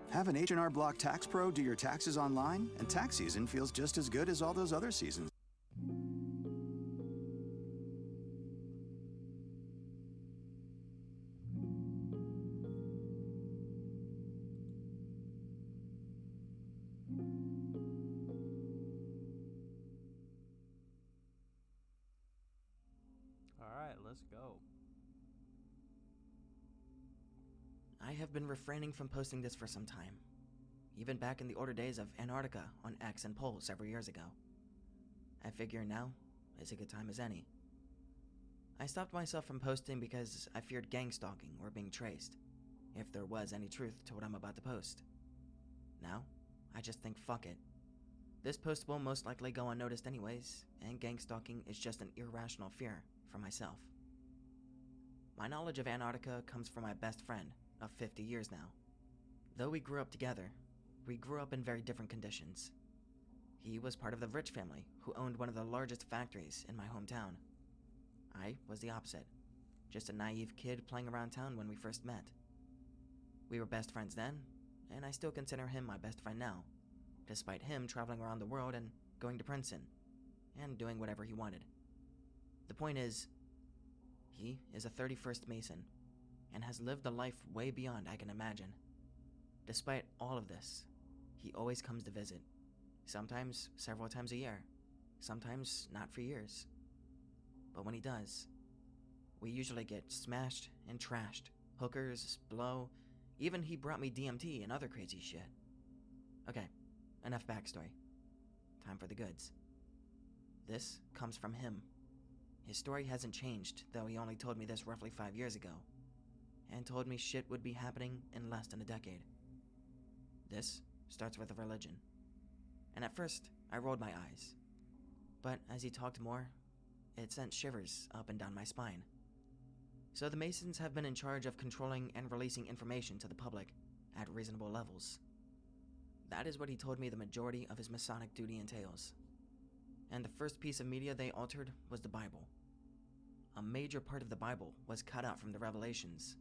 Have an H&R Block Tax Pro do your taxes online, and tax season feels just as good as all those other seasons. Alright, let's go. I have been refraining from posting this for some time, even back in the older days of Antarctica on X and Pol several years ago. I figure now is a good time as any. I stopped myself from posting because I feared gang stalking or being traced, if there was any truth to what I'm about to post. Now, I just think fuck it. This post will most likely go unnoticed anyways, and gang stalking is just an irrational fear for myself. My knowledge of Antarctica comes from my best friend of 50 years now. Though we grew up together, we grew up in very different conditions. He was part of the rich family who owned one of the largest factories in my hometown. I was the opposite, just a naive kid playing around town when we first met. We were best friends then, and I still consider him my best friend now, despite him traveling around the world and going to Princeton, and doing whatever he wanted. The point is, he is a 31st Mason, and has lived a life way beyond I can imagine. Despite all of this, he always comes to visit, sometimes several times a year, sometimes not for years. But when he does, we usually get smashed and trashed, hookers, blow, even he brought me DMT and other crazy shit. Okay, enough backstory. Time for the goods. This comes from him. His story hasn't changed, though he only told me this roughly 5 years ago, and told me shit would be happening in less than a decade. This starts with a religion. And at first, I rolled my eyes. But as he talked more, it sent shivers up and down my spine. So the Masons have been in charge of controlling and releasing information to the public at reasonable levels. That is what he told me the majority of his Masonic duty entails. And the first piece of media they altered was the Bible. A major part of the Bible was cut out from the Revelations,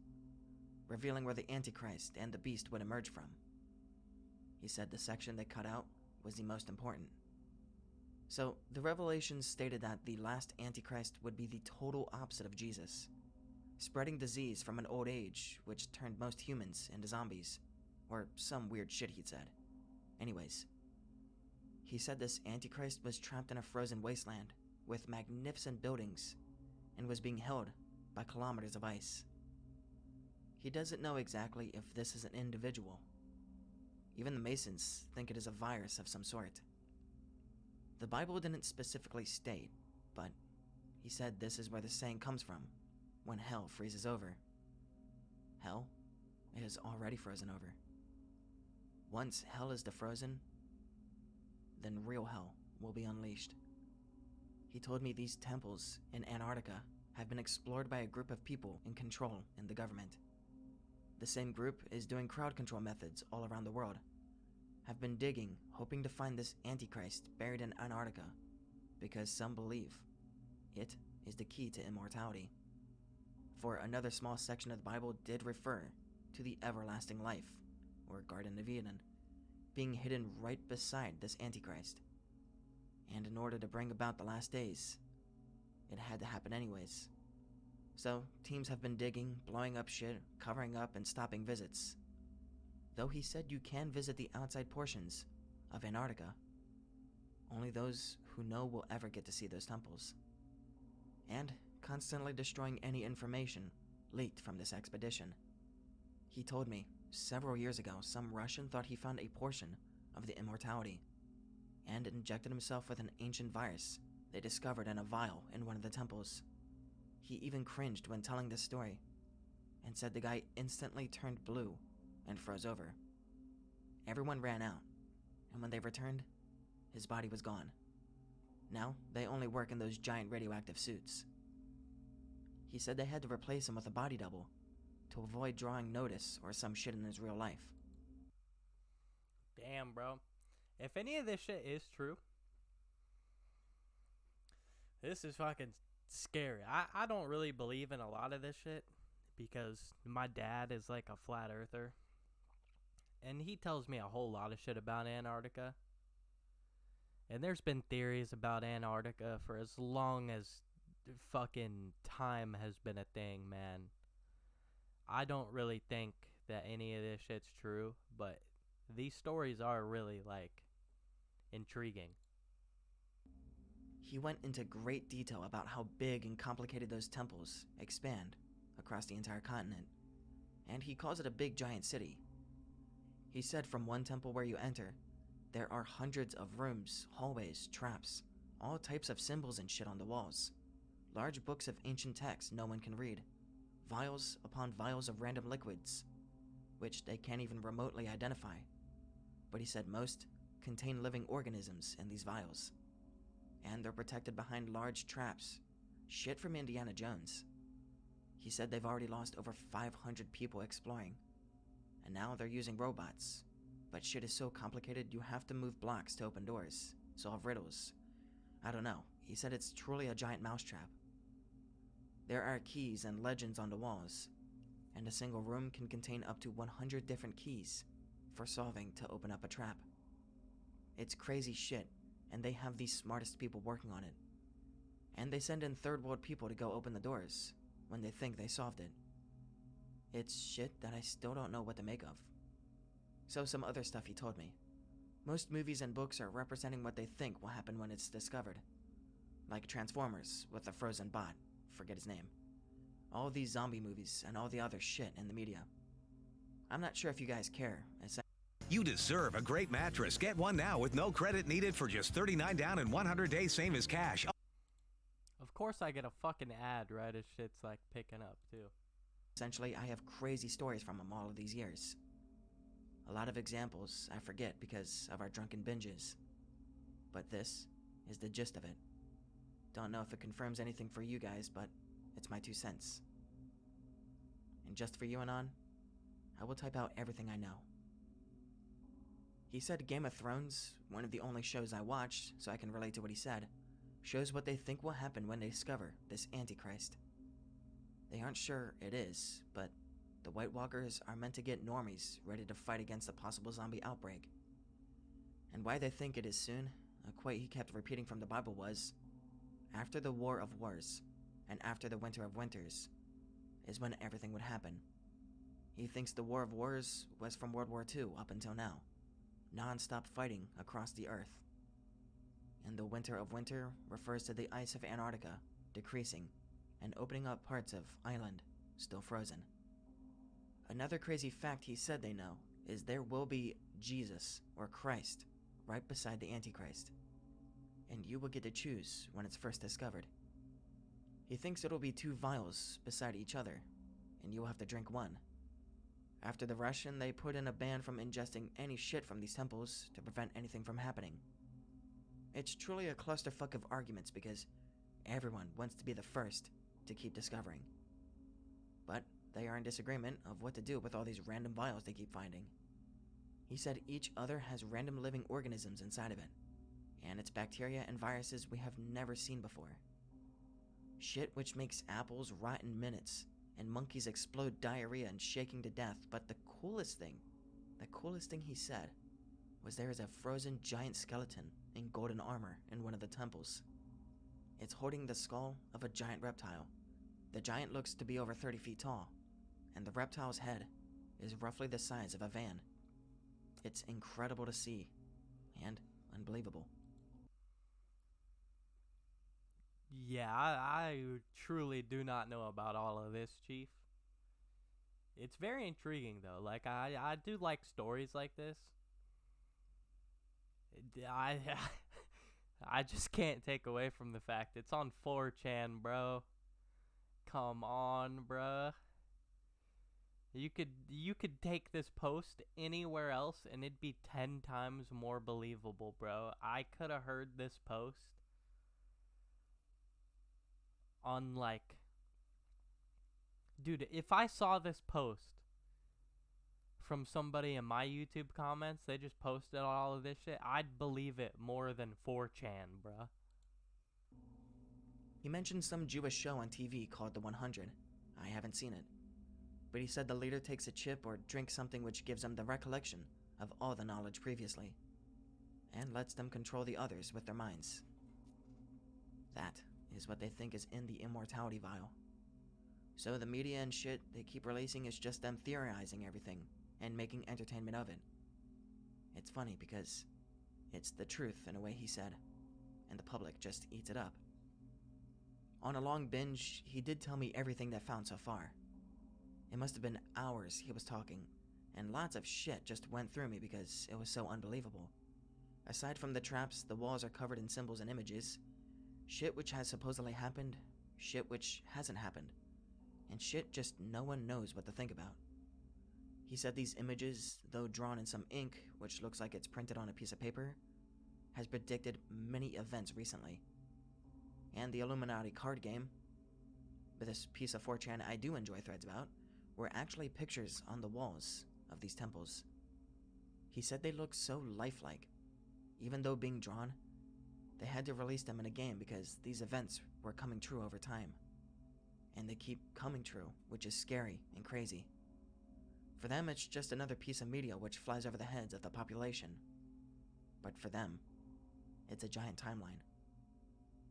revealing where the Antichrist and the Beast would emerge from. He said the section they cut out was the most important. So, the Revelations stated that the last Antichrist would be the total opposite of Jesus, spreading disease from an old age, which turned most humans into zombies, or some weird shit he'd said. Anyways, he said this Antichrist was trapped in a frozen wasteland with magnificent buildings and was being held by kilometers of ice. He doesn't know exactly if this is an individual. Even the Masons think it is a virus of some sort. The Bible didn't specifically state, but he said this is where the saying comes from, when hell freezes over. Hell is already frozen over. Once hell is defrozen, then real hell will be unleashed. He told me these temples in Antarctica have been explored by a group of people in control in the government. The same group is doing crowd control methods all around the world, have been digging, hoping to find this Antichrist buried in Antarctica, because some believe it is the key to immortality. For another small section of the Bible did refer to the everlasting life, or Garden of Eden, being hidden right beside this Antichrist. And in order to bring about the last days, it had to happen anyways. So, teams have been digging, blowing up shit, covering up, and stopping visits. Though he said you can visit the outside portions of Antarctica, only those who know will ever get to see those temples. And constantly destroying any information leaked from this expedition. He told me several years ago some Russian thought he found a portion of the immortality and injected himself with an ancient virus they discovered in a vial in one of the temples. He even cringed when telling this story and said the guy instantly turned blue and froze over. Everyone ran out, and when they returned, his body was gone. Now, they only work in those giant radioactive suits. He said they had to replace him with a body double to avoid drawing notice or some shit in his real life. Damn, bro. If any of this shit is true, this is fucking scary. I don't really believe in a lot of this shit because my dad is like a flat earther. and he tells me a whole lot of shit about Antarctica. And there's been theories about Antarctica for as long as fucking time has been a thing, man. I don't really think that any of this shit's true, but these stories are really, like, intriguing. He went into great detail about how big and complicated those temples expand across the entire continent, and he calls it a big giant city. He said from one temple where you enter, there are hundreds of rooms, hallways, traps, all types of symbols and shit on the walls, large books of ancient texts no one can read, vials upon vials of random liquids, which they can't even remotely identify. But he said most contain living organisms in these vials, and they're protected behind large traps, shit from Indiana Jones. He said they've already lost over 500 people exploring, and now they're using robots. But shit is so complicated you have to move blocks to open doors, solve riddles. I don't know, he said it's truly a giant mousetrap. There are keys and legends on the walls, and a single room can contain up to 100 different keys for solving to open up a trap. It's crazy shit, and they have the smartest people working on it. And they send in third world people to go open the doors when they think they solved it. It's shit that I still don't know what to make of. So some other stuff he told me. Most movies and books are representing what they think will happen when it's discovered. Like Transformers with the frozen bot, forget his name. All these zombie movies and all the other shit in the media. I'm not sure if you guys care. You deserve a great mattress. Get one now with no credit needed for just $39 down and 100 days, same as cash. Of course I get a fucking ad right as shit's like picking up too. Essentially, I have crazy stories from him all of these years. A lot of examples I forget because of our drunken binges. But this is the gist of it. Don't know if it confirms anything for you guys, but it's my 2 cents. And just for you, Anon, I will type out everything I know. He said Game of Thrones, one of the only shows I watched, so I can relate to what he said, shows what they think will happen when they discover this Antichrist. They aren't sure it is, but the White Walkers are meant to get normies ready to fight against a possible zombie outbreak. And why they think it is soon, a quote he kept repeating from the Bible was, after the War of Wars, and after the Winter of Winters, is when everything would happen. He thinks the War of Wars was from World War II up until now, non-stop fighting across the earth. And the Winter of Winter refers to the ice of Antarctica decreasing and opening up parts of island still frozen. Another crazy fact he said they know is there will be Jesus, or Christ, right beside the Antichrist, and you will get to choose when it's first discovered. He thinks it'll be 2 vials beside each other, and you will have to drink one. After the Russian, they put in a ban from ingesting any shit from these temples to prevent anything from happening. It's truly a clusterfuck of arguments because everyone wants to be the first to keep discovering. But they are in disagreement of what to do with all these random vials they keep finding. He said each other has random living organisms inside of it, and it's bacteria and viruses we have never seen before. Shit which makes apples rot in minutes, and monkeys explode diarrhea and shaking to death, but the coolest thing he said, was there is a frozen giant skeleton in golden armor in one of the temples. It's holding the skull of a giant reptile. The giant looks to be over 30 feet tall, and the reptile's head is roughly the size of a van. It's incredible to see, and unbelievable. Yeah, I truly do not know about all of this, Chief. It's very intriguing, though. Like, I do like stories like this. I just can't take away from the fact it's on 4chan, bro. Come on, bruh. You could take this post anywhere else and it'd be 10 times more believable, bro. I could have heard this post on, like, dude, if I saw this post from somebody in my YouTube comments, they just posted all of this shit, I'd believe it more than 4chan, bruh. He mentioned some Jewish show on TV called The 100. I haven't seen it. but he said the leader takes a chip or drinks something which gives them the recollection of all the knowledge previously, and lets them control the others with their minds. That is what they think is in the immortality vial. So the media and shit they keep releasing is just them theorizing everything and making entertainment of it. It's funny because it's the truth in a way, he said, and the public just eats it up. On a long binge, he did tell me everything they found so far. It must have been hours he was talking, and lots of shit just went through me because it was so unbelievable. Aside from the traps, the walls are covered in symbols and images. Shit which has supposedly happened, shit which hasn't happened, and shit just no one knows what to think about. He said these images, though drawn in some ink, which looks like it's printed on a piece of paper, has predicted many events recently. And the Illuminati card game, with this piece of 4chan I do enjoy threads about, were actually pictures on the walls of these temples. He said they look so lifelike. Even though being drawn, they had to release them in a game because these events were coming true over time. And they keep coming true, which is scary and crazy. For them, it's just another piece of media which flies over the heads of the population. But for them, it's a giant timeline.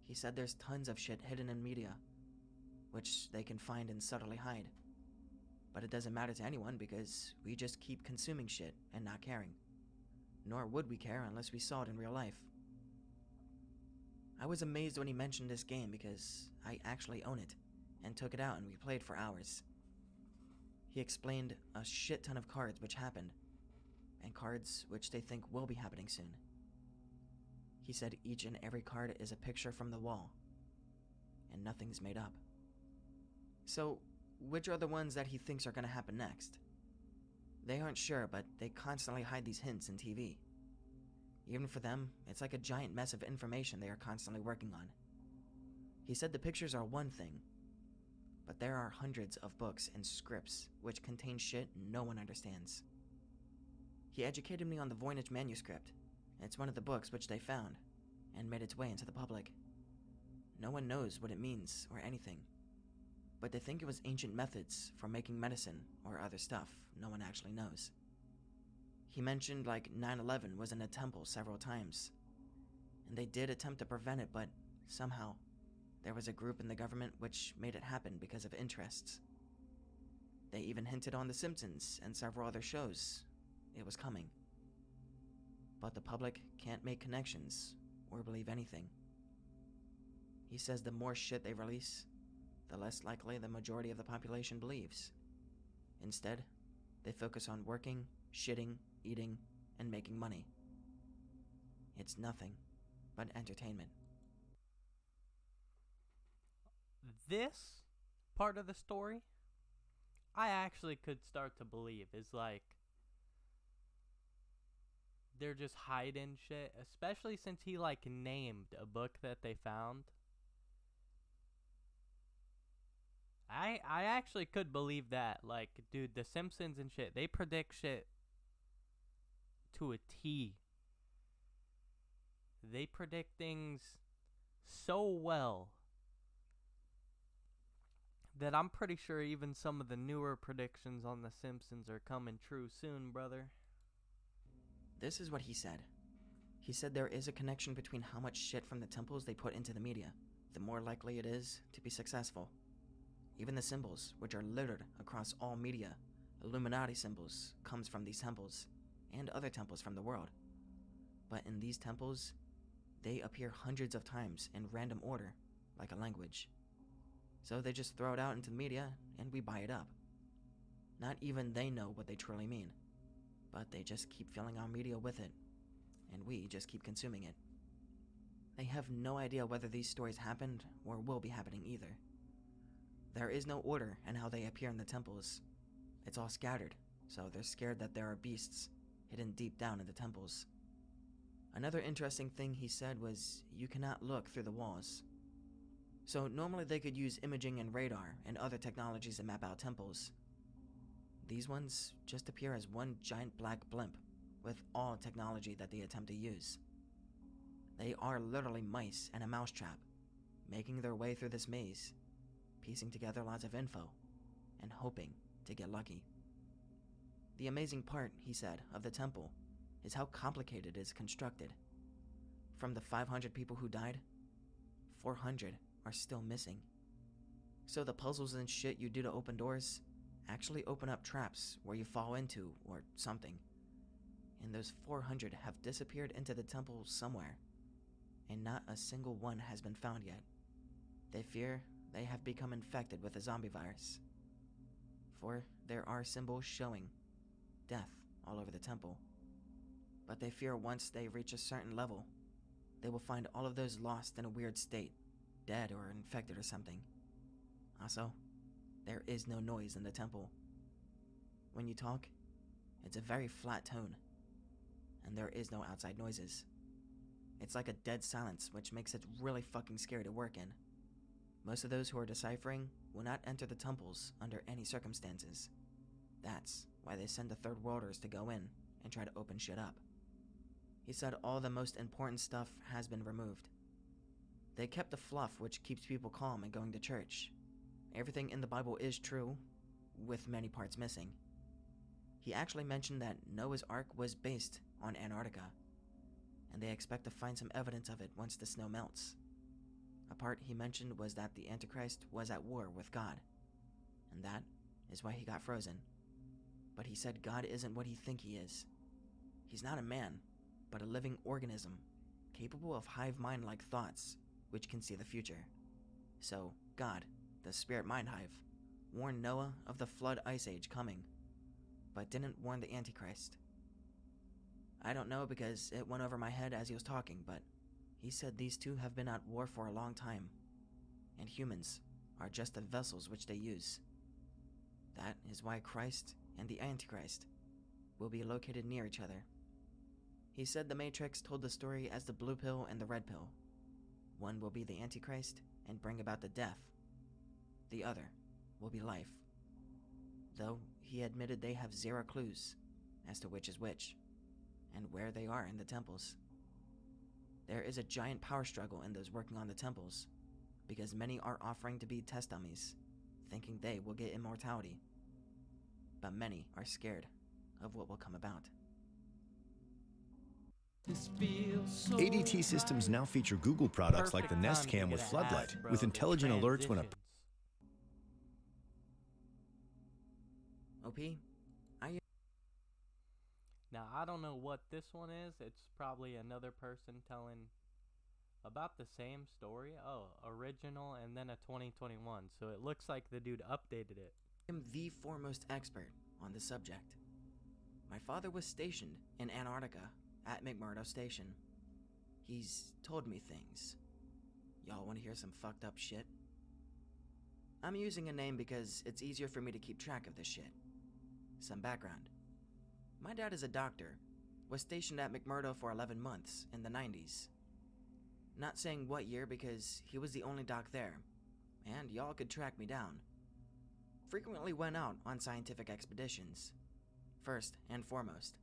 He said there's tons of shit hidden in media, which they can find and subtly hide. But it doesn't matter to anyone because we just keep consuming shit and not caring. Nor would we care unless we saw it in real life. I was amazed when he mentioned this game because I actually own it, and took it out and we played for hours. He explained a shit ton of cards which happened, and cards which they think will be happening soon. He said each and every card is a picture from the wall, and nothing's made up. So, which are the ones that he thinks are going to happen next? They aren't sure, but they constantly hide these hints in TV. Even for them, it's like a giant mess of information they are constantly working on. He said the pictures are one thing, but there are hundreds of books and scripts which contain shit no one understands. He educated me on the Voynich manuscript. It's one of the books which they found, and made its way into the public. No one knows what it means or anything, but they think it was ancient methods for making medicine or other stuff no one actually knows. He mentioned like 9/11 was in a temple several times, and they did attempt to prevent it, but somehow there was a group in the government which made it happen because of interests. They even hinted on The Simpsons and several other shows it was coming. But the public can't make connections or believe anything. He says the more shit they release, the less likely the majority of the population believes. Instead, they focus on working, shitting, eating, and making money. It's nothing but entertainment. This part of the story, I actually could start to believe is like they're just hiding shit, especially since he like named a book that they found. I actually could believe that. Like, dude, The Simpsons and shit, they predict shit to a T. They predict things so well that I'm pretty sure even some of the newer predictions on The Simpsons are coming true soon, brother. This is what he said. He said there is a connection between how much shit from the temples they put into the media, the more likely it is to be successful. Even the symbols, which are littered across all media, Illuminati symbols, comes from these temples, and other temples from the world. But in these temples, they appear hundreds of times in random order, like a language. So they just throw it out into the media, and we buy it up. Not even they know what they truly mean, but they just keep filling our media with it, and we just keep consuming it. They have no idea whether these stories happened or will be happening either. There is no order in how they appear in the temples. It's all scattered, so they're scared that there are beasts hidden deep down in the temples. Another interesting thing he said was you cannot look through the walls. So normally they could use imaging and radar and other technologies to map out temples. These ones just appear as one giant black blimp with all technology that they attempt to use. They are literally mice and a mousetrap, making their way through this maze, piecing together lots of info, and hoping to get lucky. The amazing part, he said, of the temple is how complicated it is constructed. From the 500 people who died, 400 are still missing. So the puzzles and shit you do to open doors actually open up traps where you fall into or something. And those 400 have disappeared into the temple somewhere, and not a single one has been found yet. They fear they have become infected with a zombie virus, for there are symbols showing death all over the temple. But they fear once they reach a certain level, they will find all of those lost in a weird state, dead or infected or something. Also, there is no noise in the temple. When you talk, it's a very flat tone, and there is no outside noises. It's like a dead silence, which makes it really fucking scary to work in. Most of those who are deciphering will not enter the temples under any circumstances. That's why they send the third worlders to go in and try to open shit up. He said all the most important stuff has been removed. They kept the fluff which keeps people calm and going to church. Everything in the Bible is true, with many parts missing. He actually mentioned that Noah's Ark was based on Antarctica, and they expect to find some evidence of it once the snow melts. A part he mentioned was that the Antichrist was at war with God, and that is why he got frozen. But he said God isn't what he think he is. He's not a man, but a living organism, capable of hive mind-like thoughts, which can see the future. So, God, the spirit mind hive, warned Noah of the flood ice age coming, but didn't warn the Antichrist. I don't know because it went over my head as he was talking, but he said these two have been at war for a long time, and humans are just the vessels which they use. That is why Christ and the Antichrist will be located near each other. He said the Matrix told the story as the blue pill and the red pill. One will be the Antichrist and bring about the death. The other will be life. Though he admitted they have zero clues as to which is which, and where they are in the temples. There is a giant power struggle in those working on the temples, because many are offering to be test dummies, thinking they will get immortality. But many are scared of what will come about. ADT systems now feature Google products like the Nest Cam with floodlight, with intelligent alerts when a OP, Now, I don't know what this one is. It's probably another person telling about the same story. Oh, original and then a 2021. So it looks like the dude updated it. I am the foremost expert on the subject. My father was stationed in Antarctica at McMurdo Station. He's told me things. Y'all want to hear some fucked up shit? I'm using a name because it's easier for me to keep track of this shit. Some background. My dad is a doctor, was stationed at McMurdo for 11 months in the 90s. Not saying what year because he was the only doc there, and y'all could track me down. Frequently went out on scientific expeditions. First and foremost,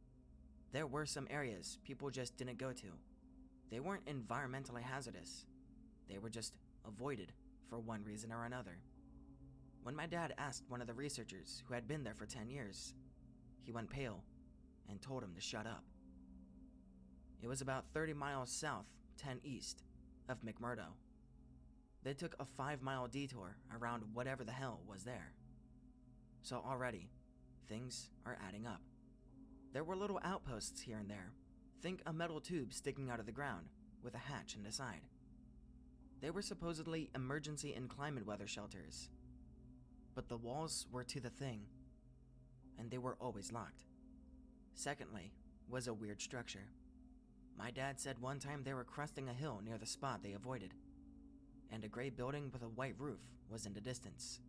there were some areas people just didn't go to. They weren't environmentally hazardous. They were just avoided for one reason or another. When my dad asked one of the researchers who had been there for 10 years, he went pale and told him to shut up. It was about 30 miles south, 10 east of McMurdo. They took a 5-mile detour around whatever the hell was there. So already, things are adding up. There were little outposts here and there. Think a metal tube sticking out of the ground with a hatch in the side. They were supposedly emergency and climate weather shelters. But the walls were to the thing, and they were always locked. Secondly, was a weird structure. My dad said one time they were cresting a hill near the spot they avoided, and a gray building with a white roof was in the distance,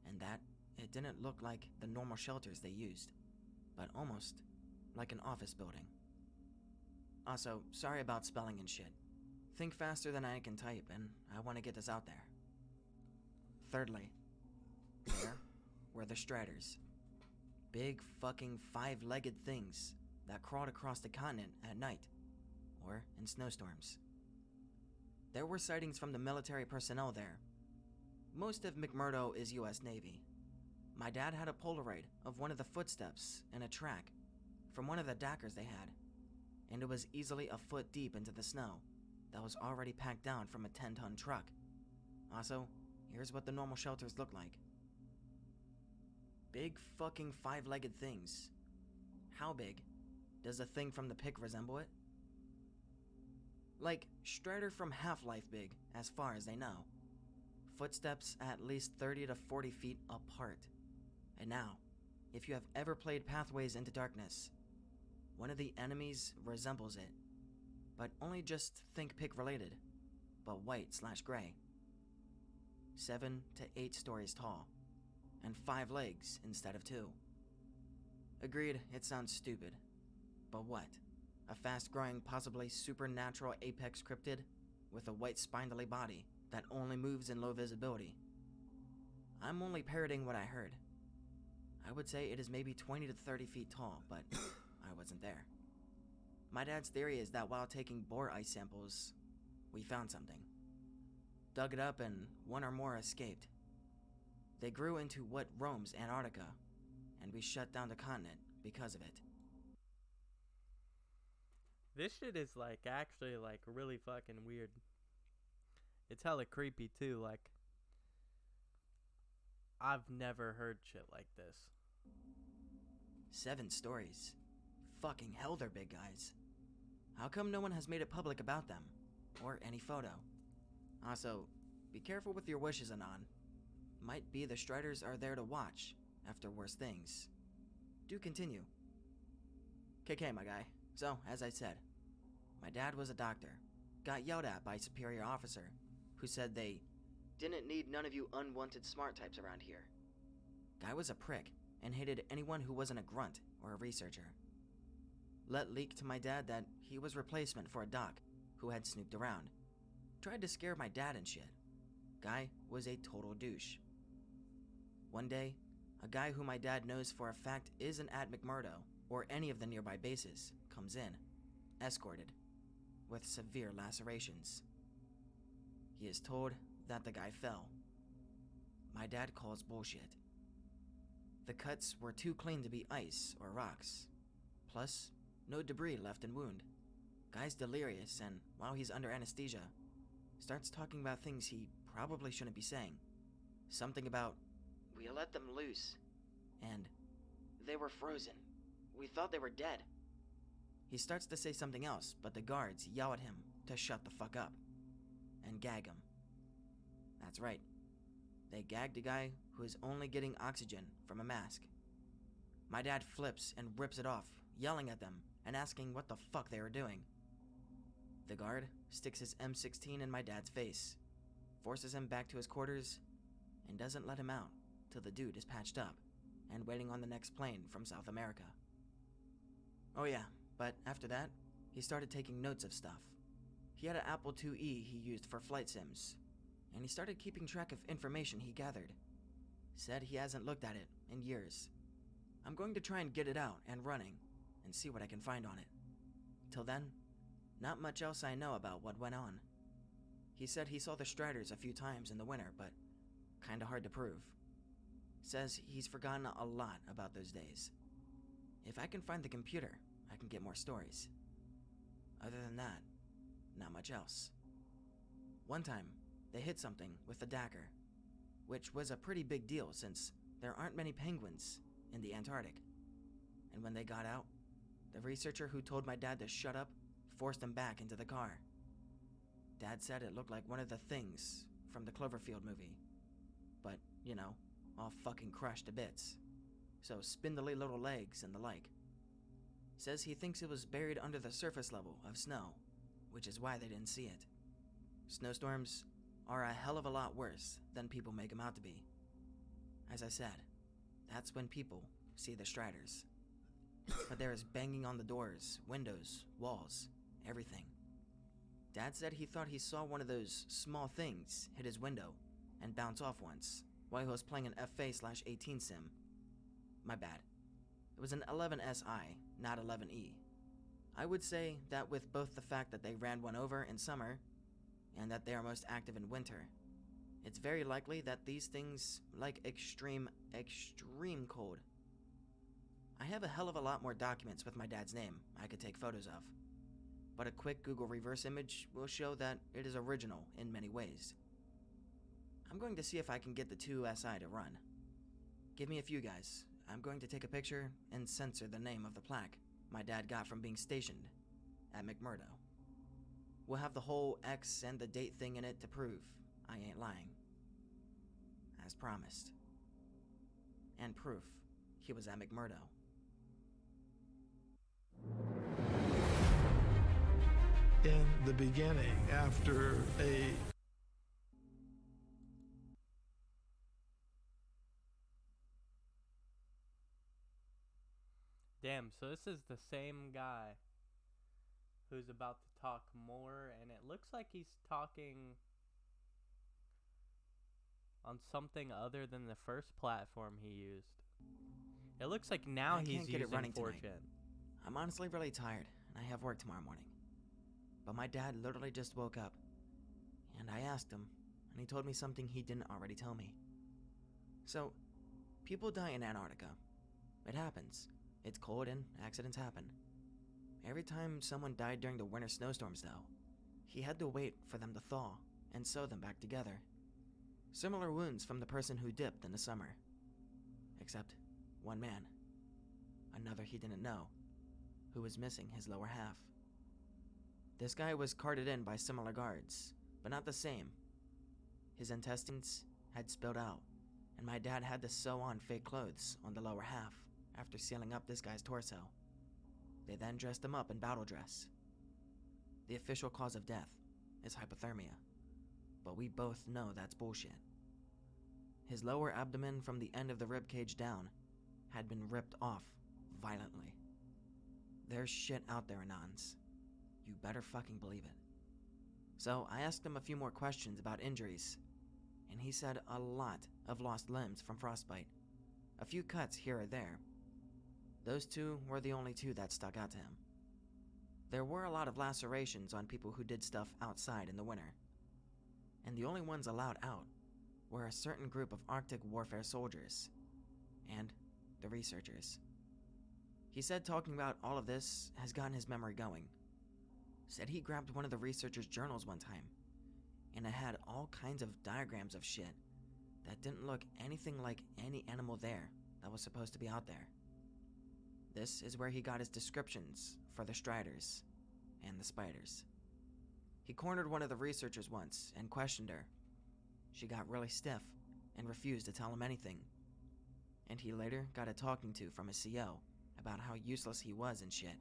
and that it didn't look like the normal shelters they used, but almost like an office building. Also, sorry about spelling and shit. Think faster than I can type, and I want to get this out there. Thirdly, there were the Striders. Big fucking 5-legged things that crawled across the continent at night, or in snowstorms. There were sightings from the military personnel there. Most of McMurdo is US Navy. My dad had a Polaroid of one of the footsteps in a track from one of the dackers they had, and it was easily a foot deep into the snow that was already packed down from a 10-ton truck. Also, here's what the normal shelters look like. Big fucking 5-legged things. How big? Does the thing from the pic resemble it? Like Strider from Half-Life big, as far as they know. Footsteps at least 30 to 40 feet apart. And now, if you have ever played Pathways into Darkness, one of the enemies resembles it, but only just think pic related, but white/gray. 7 to 8 stories tall, and 5 legs instead of 2. Agreed, it sounds stupid. But what? A fast-growing, possibly supernatural apex cryptid with a white spindly body that only moves in low visibility? I'm only parroting what I heard. I would say it is maybe 20 to 30 feet tall, but I wasn't there. My dad's theory is that while taking bore ice samples, we found something. Dug it up and one or more escaped. They grew into what roams Antarctica, and we shut down the continent because of it. This shit is like actually like really fucking weird. It's hella creepy too. Like, I've never heard shit like this. 7 stories. Fucking hell, they're big, guys. How come no one has made it public about them? Or any photo? Also, be careful with your wishes, Anon. Might be the Striders are there to watch after worse things. Do continue. KK, my guy. So, as I said, my dad was a doctor. Got yelled at by a superior officer who said they didn't need none of you unwanted smart types around here. Guy was a prick and hated anyone who wasn't a grunt or a researcher. Let leak to my dad that he was replacement for a doc who had snooped around. Tried to scare my dad and shit. Guy was a total douche. One day, a guy who my dad knows for a fact isn't at McMurdo or any of the nearby bases comes in, escorted, with severe lacerations. He is told that the guy fell. My dad calls bullshit. The cuts were too clean to be ice or rocks. Plus, no debris left in wound. Guy's delirious, and while he's under anesthesia, starts talking about things he probably shouldn't be saying. Something about, we let them loose, and they were frozen. We thought they were dead. He starts to say something else, but the guards yell at him to shut the fuck up and gag him. That's right. They gagged a guy who is only getting oxygen from a mask. My dad flips and rips it off, yelling at them and asking what the fuck they were doing. The guard sticks his M16 in my dad's face, forces him back to his quarters, and doesn't let him out till the dude is patched up and waiting on the next plane from South America. Oh yeah, but after that, he started taking notes of stuff. He had an Apple IIe he used for flight sims, and he started keeping track of information he gathered. Said he hasn't looked at it in years. I'm going to try and get it out and running and see what I can find on it. Till then, not much else I know about what went on. He said he saw the Striders a few times in the winter, but kinda hard to prove. Says he's forgotten a lot about those days. If I can find the computer, I can get more stories. Other than that, not much else. One time, they hit something with the dagger, which was a pretty big deal since there aren't many penguins in the Antarctic. And when they got out, the researcher who told my dad to shut up forced him back into the car. Dad said it looked like one of the things from the Cloverfield movie. But, you know, all fucking crushed to bits. So spindly little legs and the like. Says he thinks it was buried under the surface level of snow, which is why they didn't see it. Snowstorms are a hell of a lot worse than people make them out to be. As I said, that's when people see the Striders. But there is banging on the doors, windows, walls, everything. Dad said he thought he saw one of those small things hit his window and bounce off once while he was playing an FA/18 sim. My bad. It was an 11SI, not 11E. I would say that with both the fact that they ran one over in summer and that they are most active in winter, It's very likely that these things like extreme cold. I have a hell of a lot more documents with my dad's name I could take photos of, but a quick Google reverse image will show that it is original in many ways. I'm going to see if I can get the 2SI to run. Give me a few guys. I'm going to take a picture and censor the name of the plaque my dad got from being stationed at McMurdo. We'll have the whole X and the date thing in it to prove I ain't lying. As promised. And proof he was at McMurdo. In the beginning, after a Damn, so this is the same guy who's about to talk more, and it looks like he's talking on something other than the first platform he used. It looks like now I he's can't get it using running tonight. 4chan. I'm honestly really tired, and I have work tomorrow morning. But my dad literally just woke up, and I asked him, and he told me something he didn't already tell me. So, people die in Antarctica. It happens. It's cold and accidents happen. Every time someone died during the winter snowstorms, though, he had to wait for them to thaw and sew them back together. Similar wounds from the person who dipped in the summer. Except one man, another he didn't know, who was missing his lower half. This guy was carted in by similar guards, but not the same. His intestines had spilled out, and my dad had to sew on fake clothes on the lower half after sealing up this guy's torso. They then dressed him up in battle dress. The official cause of death is hypothermia, but we both know that's bullshit. His lower abdomen from the end of the rib cage down had been ripped off violently. There's shit out there, Anons. You better fucking believe it. So I asked him a few more questions about injuries, and he said a lot of lost limbs from frostbite, a few cuts here or there. Those two were the only two that stuck out to him. There were a lot of lacerations on people who did stuff outside in the winter, and the only ones allowed out were a certain group of Arctic warfare soldiers and the researchers. He said talking about all of this has gotten his memory going. Said he grabbed one of the researchers' journals one time, and it had all kinds of diagrams of shit that didn't look anything like any animal there that was supposed to be out there. This is where he got his descriptions for the striders and the spiders. He cornered one of the researchers once and questioned her. She got really stiff and refused to tell him anything. And he later got a talking to from his CO about how useless he was and shit.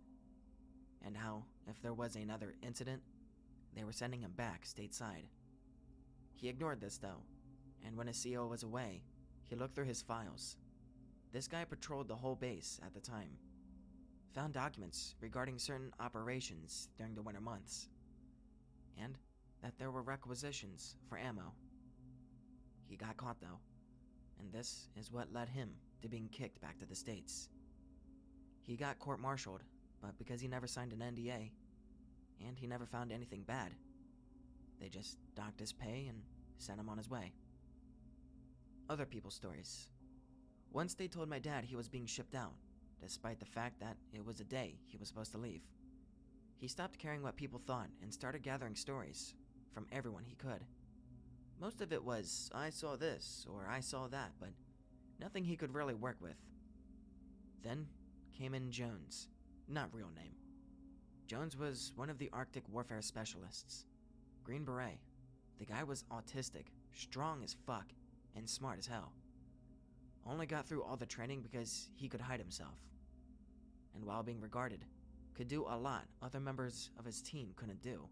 And how, if there was another incident, they were sending him back stateside. He ignored this though, and when his CO was away, he looked through his files. This guy patrolled the whole base at the time. Found documents regarding certain operations during the winter months. And that there were requisitions for ammo. He got caught though, and this is what led him to being kicked back to the States. He got court-martialed, but because he never signed an NDA, and he never found anything bad, they just docked his pay and sent him on his way. Other people's stories. Once they told my dad he was being shipped out, despite the fact that it was a day he was supposed to leave. He stopped caring what people thought and started gathering stories from everyone he could. Most of it was, I saw this or I saw that, but nothing he could really work with. Then came in Jones, not real name. Jones was one of the Arctic warfare specialists. Green Beret. The guy was autistic, strong as fuck, and smart as hell. Only got through all the training because he could hide himself. And while being regarded, could do a lot other members of his team couldn't do.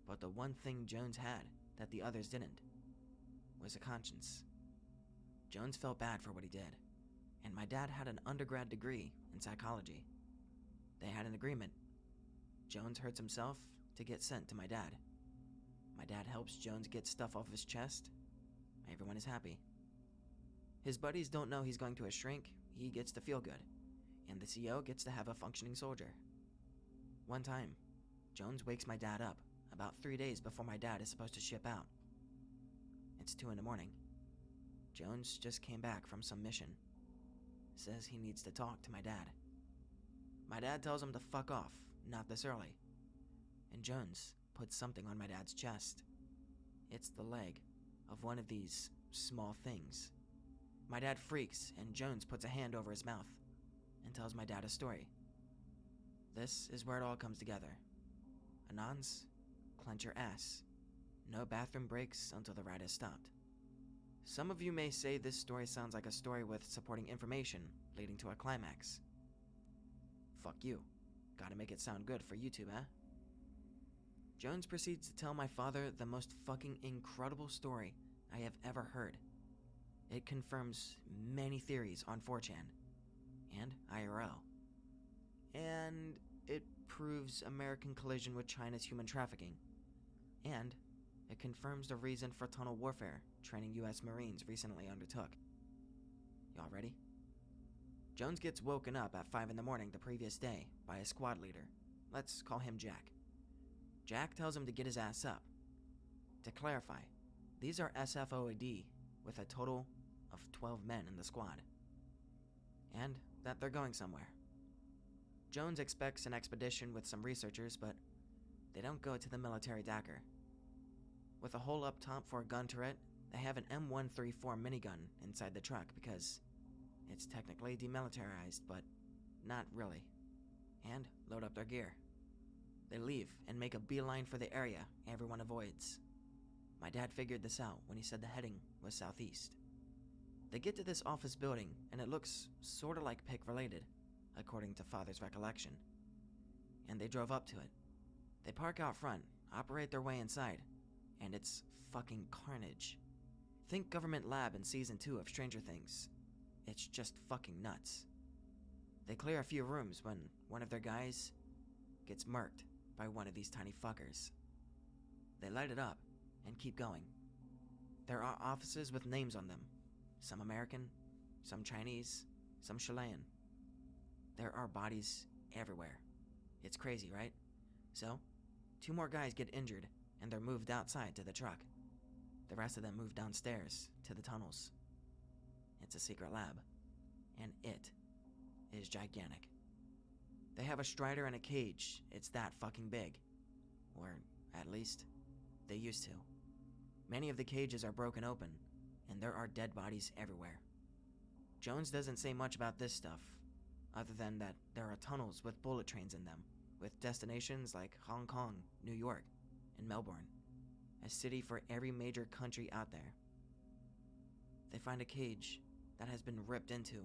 But the one thing Jones had that the others didn't was a conscience. Jones felt bad for what he did, and my dad had an undergrad degree in psychology. They had an agreement. Jones hurts himself to get sent to my dad. My dad helps Jones get stuff off his chest. Everyone is happy. His buddies don't know he's going to a shrink, he gets to feel good, and the CO gets to have a functioning soldier. One time, Jones wakes my dad up about 3 days before my dad is supposed to ship out. It's 2 in the morning. Jones just came back from some mission. Says he needs to talk to my dad. My dad tells him to fuck off, not this early. And Jones puts something on my dad's chest. It's the leg of one of these small things. My dad freaks, and Jones puts a hand over his mouth and tells my dad a story. This is where it all comes together. Anons, clench your ass. No bathroom breaks until the ride has stopped. Some of you may say this story sounds like a story with supporting information leading to a climax. Fuck you. Gotta make it sound good for YouTube, eh? Jones proceeds to tell my father the most fucking incredible story I have ever heard. It confirms many theories on 4chan and IRL. And it proves American collision with China's human trafficking. And it confirms the reason for tunnel warfare training US Marines recently undertook. Y'all ready? Jones gets woken up at 5 in the morning the previous day by a squad leader. Let's call him Jack. Jack tells him to get his ass up. To clarify, these are SFOAD with a total of 12 men in the squad. And that they're going somewhere. Jones expects an expedition with some researchers, but they don't go to the military Dakar. With a hole up top for a gun turret, they have an M134 minigun inside the truck because it's technically demilitarized, but not really. And load up their gear. They leave and make a beeline for the area everyone avoids. My dad figured this out when he said the heading was southeast. They get to this office building and it looks sorta like PIC related, according to Father's recollection. And they drove up to it. They park out front, operate their way inside, and it's fucking carnage. Think government lab in season 2 of Stranger Things. It's just fucking nuts. They clear a few rooms when one of their guys gets murked by one of these tiny fuckers. They light it up and keep going. There are offices with names on them. Some American, some Chinese, some Chilean. There are bodies everywhere. It's crazy, right? So, 2 more guys get injured and they're moved outside to the truck. The rest of them move downstairs to the tunnels. It's a secret lab, and it is gigantic. They have a Strider in a cage. It's that fucking big. Or, at least, they used to. Many of the cages are broken open, and there are dead bodies everywhere. Jones doesn't say much about this stuff, other than that there are tunnels with bullet trains in them, with destinations like Hong Kong, New York, and Melbourne, a city for every major country out there. They find a cage that has been ripped into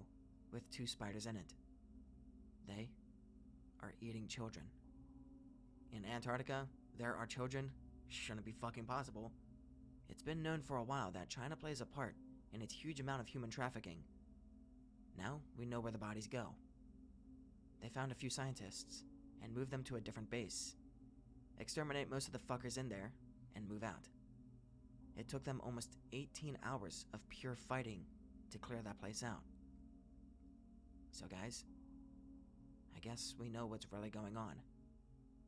with 2 spiders in it. They are eating children. In Antarctica, there are children? Shouldn't be fucking possible. It's been known for a while that China plays a part in its huge amount of human trafficking. Now we know where the bodies go. They found a few scientists and moved them to a different base. Exterminate most of the fuckers in there and move out. It took them almost 18 hours of pure fighting to clear that place out. So guys, I guess we know what's really going on.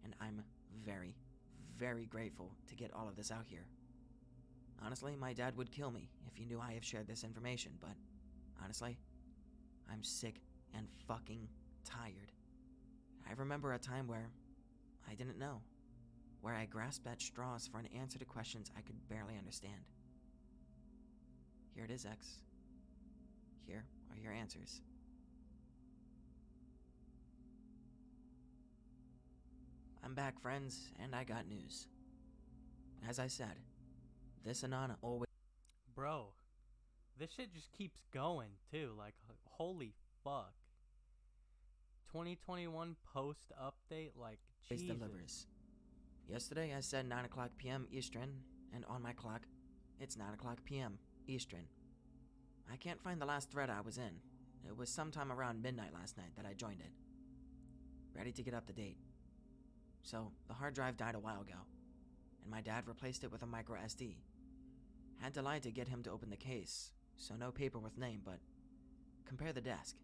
And I'm very, very grateful to get all of this out here. Honestly, my dad would kill me if he knew I have shared this information, but honestly, I'm sick and fucking tired. I remember a time where I didn't know, where I grasped at straws for an answer to questions I could barely understand. Here it is, X. Here are your answers. I'm back, friends, and I got news. As I said, this Anon always... Bro, this shit just keeps going, too. Like, holy fuck. 2021 post update, like, Jesus. delivers. Yesterday I said 9 o'clock p.m. Eastern, and on my clock, it's 9 o'clock p.m. Eastern. I can't find the last thread I was in. It was sometime around midnight last night that I joined it. Ready to get up to date. So, the hard drive died a while ago, and my dad replaced it with a micro SD. Had to lie to get him to open the case, so no paper with name, but compare the desk,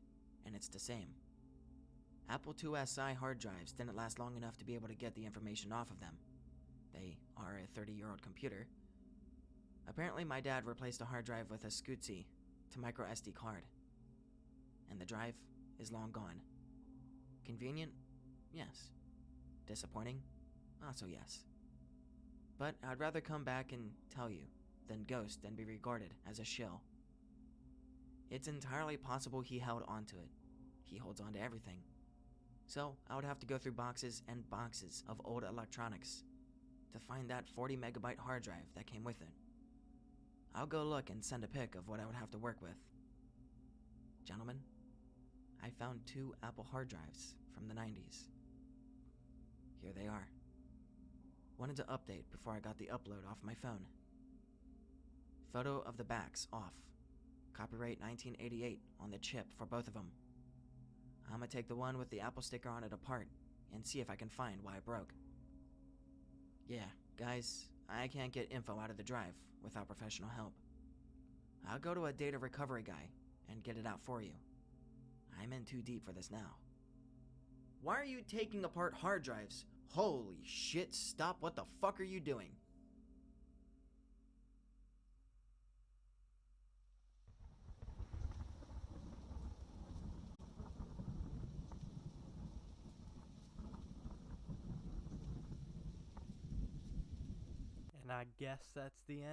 and it's the same. Apple IIsi hard drives didn't last long enough to be able to get the information off of them. They are a 30-year-old computer. Apparently my dad replaced a hard drive with a Scootsie to micro SD card. And the drive is long gone. Convenient? Yes. Disappointing? Also yes. But I'd rather come back and tell you than ghost and be regarded as a shill. It's entirely possible he held onto it. He holds on to everything. So I would have to go through boxes and boxes of old electronics to find that 40 megabyte hard drive that came with it. I'll go look and send a pic of what I would have to work with. Gentlemen, I found 2 Apple hard drives from the 90s. Here they are. Wanted to update before I got the upload off my phone. Photo of the backs off. Copyright 1988 on the chip for both of them. I'm gonna take the one with the Apple sticker on it apart and see if I can find why it broke. Yeah, guys, I can't get info out of the drive without professional help. I'll go to a data recovery guy and get it out for you. I'm in too deep for this now. Why are you taking apart hard drives? Holy shit, stop, what the fuck are you doing? And I guess that's the end.